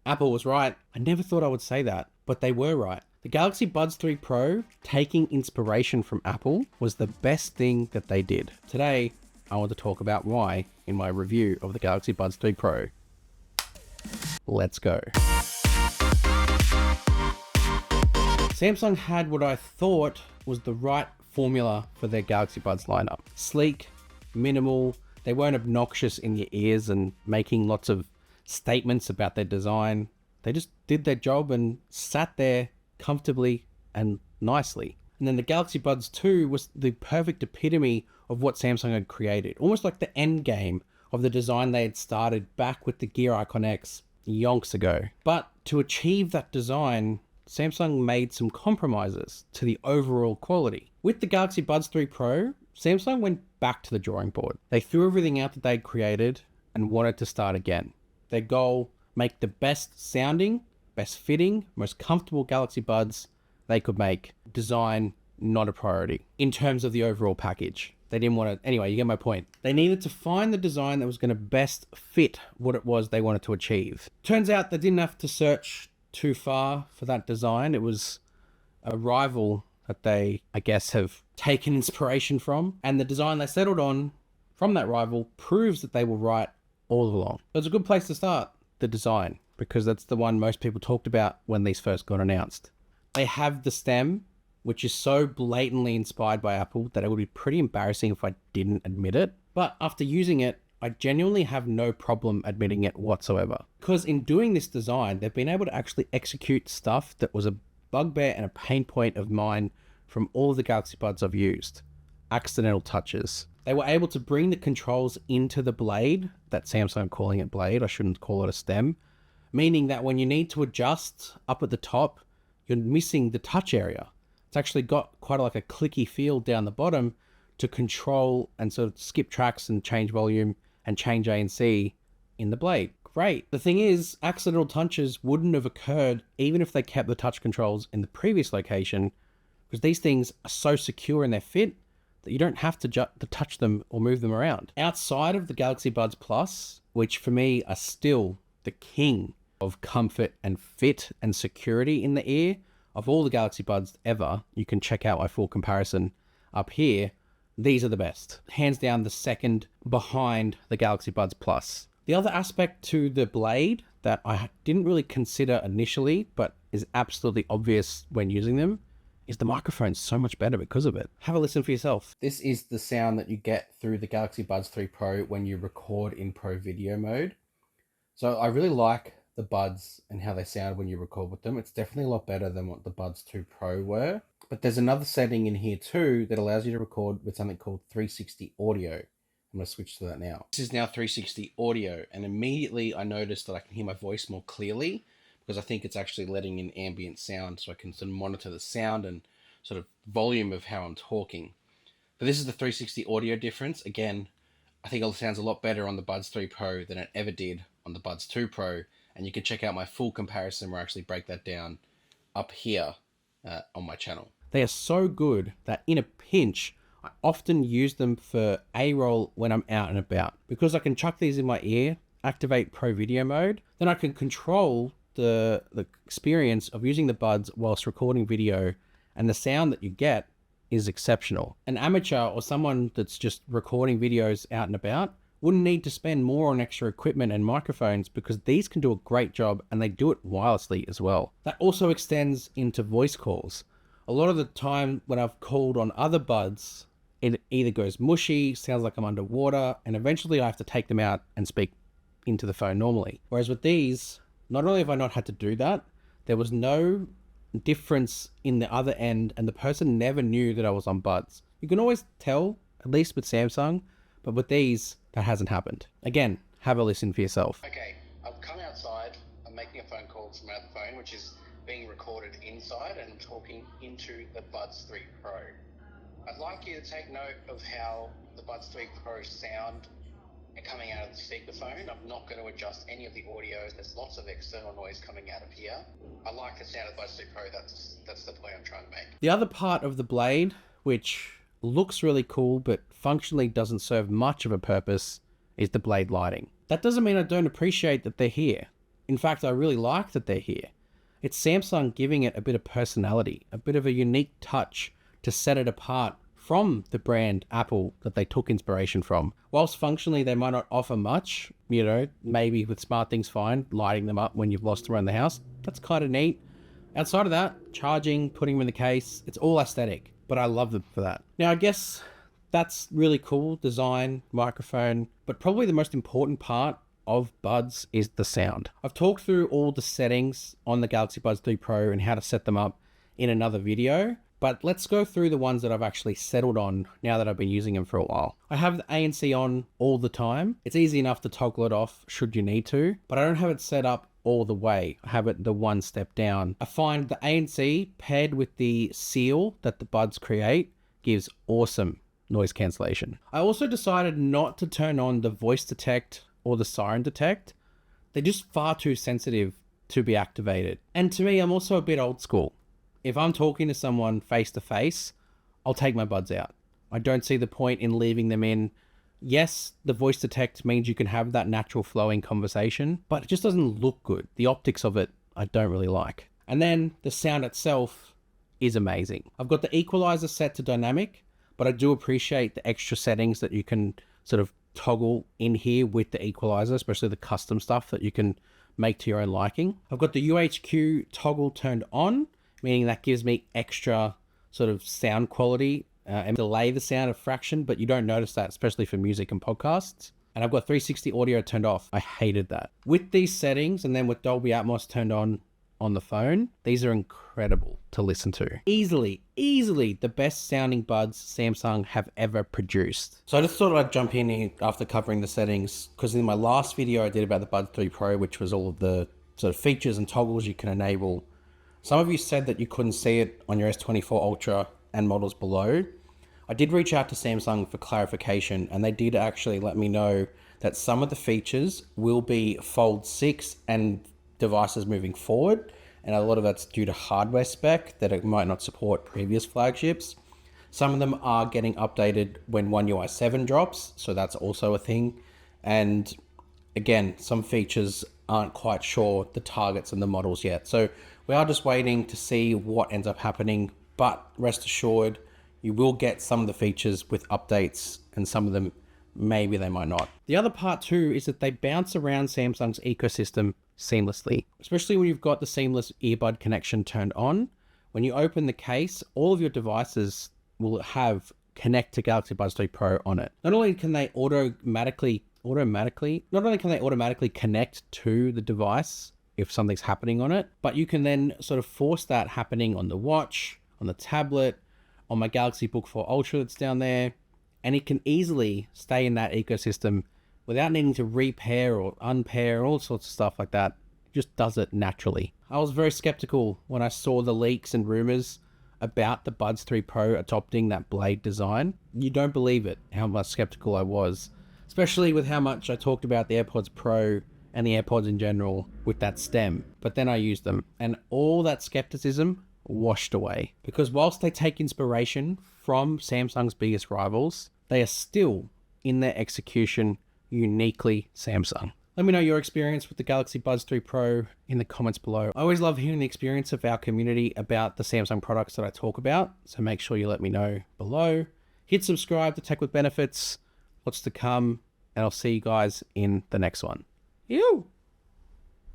Apple was right. I never thought I would say that, but they were right. The Galaxy Buds 3 Pro, taking inspiration from Apple, was the best thing that they did. Today, I want to talk about why in my review of the Galaxy Buds 3 Pro. Let's go. Samsung had what I thought was the right formula for their Galaxy Buds lineup. Sleek, minimal, they weren't obnoxious in your ears and making lots of statements about their design. They just did their job and sat there comfortably and nicely. And then the Galaxy Buds 2 was the perfect epitome of what Samsung had created. Almost like the end game of the design they had started back with the Gear Icon X yonks ago. But to achieve that design, Samsung made some compromises to the overall quality. With the Galaxy Buds 3 Pro, Samsung went back to the drawing board. They threw everything out that they'd created and wanted to start again. Their goal, make the best sounding, best fitting, most comfortable Galaxy Buds they could make. Design, not a priority in terms of the overall package. They didn't want to, anyway, you get my point. They needed to find the design that was going to best fit what it was they wanted to achieve. Turns out they didn't have to search too far for that design. It was a rival that they, I guess, have taken inspiration from. And the design they settled on from that rival proves that they were right all along. So it's a good place to start, the design, because that's the one most people talked about when these first got announced. They have the stem, which is so blatantly inspired by Apple that it would be pretty embarrassing if I didn't admit it. But after using it, I genuinely have no problem admitting it whatsoever. Because in doing this design, they've been able to actually execute stuff that was a bugbear and a pain point of mine from all of the Galaxy Buds I've used. Accidental touches. They were able to bring the controls into the blade, that Samsung calling it blade, I shouldn't call it a stem, meaning that when you need to adjust up at the top, you're missing the touch area. It's actually got quite like a clicky feel down the bottom to control and sort of skip tracks and change volume and change ANC in the blade. Great. The thing is, accidental touches wouldn't have occurred even if they kept the touch controls in the previous location, because these things are so secure in their fit that you don't have to touch them or move them around. Outside of the Galaxy Buds Plus, which for me are still the king of comfort and fit and security in the ear of all the Galaxy Buds ever, you can check out my full comparison up here. These are the best. Hands down the second behind the Galaxy Buds Plus. The other aspect to the blade that I didn't really consider initially, but is absolutely obvious when using them, is the microphone's so much better because of it. Have a listen for yourself. This is the sound that you get through the Galaxy Buds 3 Pro when you record in Pro Video mode. So I really like the Buds and how they sound when you record with them. It's definitely a lot better than what the Buds 2 Pro were. But there's another setting in here too that allows you to record with something called 360 audio. I'm going to switch to that now. This is now 360 audio, and immediately I noticed that I can hear my voice more clearly because I think it's actually letting in ambient sound, so I can sort of monitor the sound and sort of volume of how I'm talking. But this is the 360 audio difference. Again, I think it sounds a lot better on the Buds 3 Pro than it ever did on the Buds 2 Pro, and you can check out my full comparison where I actually break that down up here on my channel. They are so good that in a pinch, I often use them for A-roll when I'm out and about. Because I can chuck these in my ear, activate Pro Video mode, then I can control the experience of using the Buds whilst recording video, and the sound that you get is exceptional. An amateur or someone that's just recording videos out and about wouldn't need to spend more on extra equipment and microphones because these can do a great job and they do it wirelessly as well. That also extends into voice calls. A lot of the time when I've called on other Buds, it either goes mushy, sounds like I'm underwater, and eventually I have to take them out and speak into the phone normally. Whereas with these, not only have I not had to do that, there was no difference in the other end and the person never knew that I was on Buds. You can always tell, at least with Samsung, but with these, that hasn't happened. Again, have a listen for yourself. Okay, I've come outside, I'm making a phone call from my phone, which is being recorded inside, and I'm talking into the Buds 3 Pro. I'd like you to take note of how the Buds 3 Pro sound coming out of the speakerphone. I'm not going to adjust any of the audio. There's lots of external noise coming out of here. I like the sound of the Buds 3 Pro. That's the point I'm trying to make. The other part of the blade, which looks really cool but functionally doesn't serve much of a purpose, is the blade lighting. That doesn't mean I don't appreciate that they're here. In fact, I really like that they're here. It's Samsung giving it a bit of personality, a bit of a unique touch to set it apart from the brand Apple that they took inspiration from. Whilst functionally they might not offer much, maybe with SmartThings fine, lighting them up when you've lost around the house, that's kind of neat. Outside of that, charging, putting them in the case, it's all aesthetic, but I love them for that. Now, I guess that's really cool, design, microphone, but probably the most important part of Buds is the sound. I've talked through all the settings on the Galaxy Buds 3 Pro and how to set them up in another video, but let's go through the ones that I've actually settled on now that I've been using them for a while. I have the ANC on all the time. It's easy enough to toggle it off should you need to, but I don't have it set up all the way. I have it the one step down. I find the ANC paired with the seal that the Buds create gives awesome noise cancellation. I also decided not to turn on the voice detect or the siren detect. They're just far too sensitive to be activated. And to me, I'm also a bit old school. If I'm talking to someone face to face, I'll take my buds out. I don't see the point in leaving them in. Yes, the voice detect means you can have that natural flowing conversation, but it just doesn't look good. The optics of it, I don't really like. And then the sound itself is amazing. I've got the equalizer set to dynamic, but I do appreciate the extra settings that you can sort of toggle in here with the equalizer, especially the custom stuff that you can make to your own liking. I've got the UHQ toggle turned on, meaning that gives me extra sort of sound quality and delay the sound a fraction, but you don't notice that, especially for music and podcasts. And I've got 360 audio turned off. I hated that. With these settings, and then with Dolby Atmos turned on the phone, these are incredible to listen to. Easily the best sounding buds Samsung have ever produced. So I just thought I'd jump in here after covering the settings, because in my last video I did about the Buds 3 Pro, which was all of the sort of features and toggles you can enable. Some of you said that you couldn't see it on your S24 Ultra and models below. I did reach out to Samsung for clarification, and they did actually let me know that some of the features will be Fold 6 and devices moving forward, and a lot of that's due to hardware spec that it might not support previous flagships. Some of them are getting updated when oneui 7 drops, so that's also a thing. And again, some features aren't quite sure the targets and the models yet. So we are just waiting to see what ends up happening, but rest assured, you will get some of the features with updates, and some of them, maybe they might not. The other part too is that they bounce around Samsung's ecosystem seamlessly, especially when you've got the seamless earbud connection turned on. When you open the case, all of your devices will have connect to Galaxy Buds 3 Pro on it. Not only can they automatically connect to the device if something's happening on it, but you can then sort of force that happening on the watch, on the tablet, on my Galaxy Book 4 Ultra that's down there, and it can easily stay in that ecosystem without needing to repair or unpair, all sorts of stuff like that. It just does it naturally. I was very skeptical when I saw the leaks and rumors about the Buds 3 Pro adopting that blade design. You don't believe it, how much skeptical I was, especially with how much I talked about the AirPods Pro and the AirPods in general with that stem. But then I used them, and all that skepticism washed away. Because whilst they take inspiration from Samsung's biggest rivals, they are still, in their execution, uniquely Samsung. Let me know your experience with the Galaxy Buds 3 Pro in the comments below. I always love hearing the experience of our community about the Samsung products that I talk about, so make sure you let me know below. Hit subscribe to Tech with Benefits. What's to come, and I'll see you guys in the next one. Ew!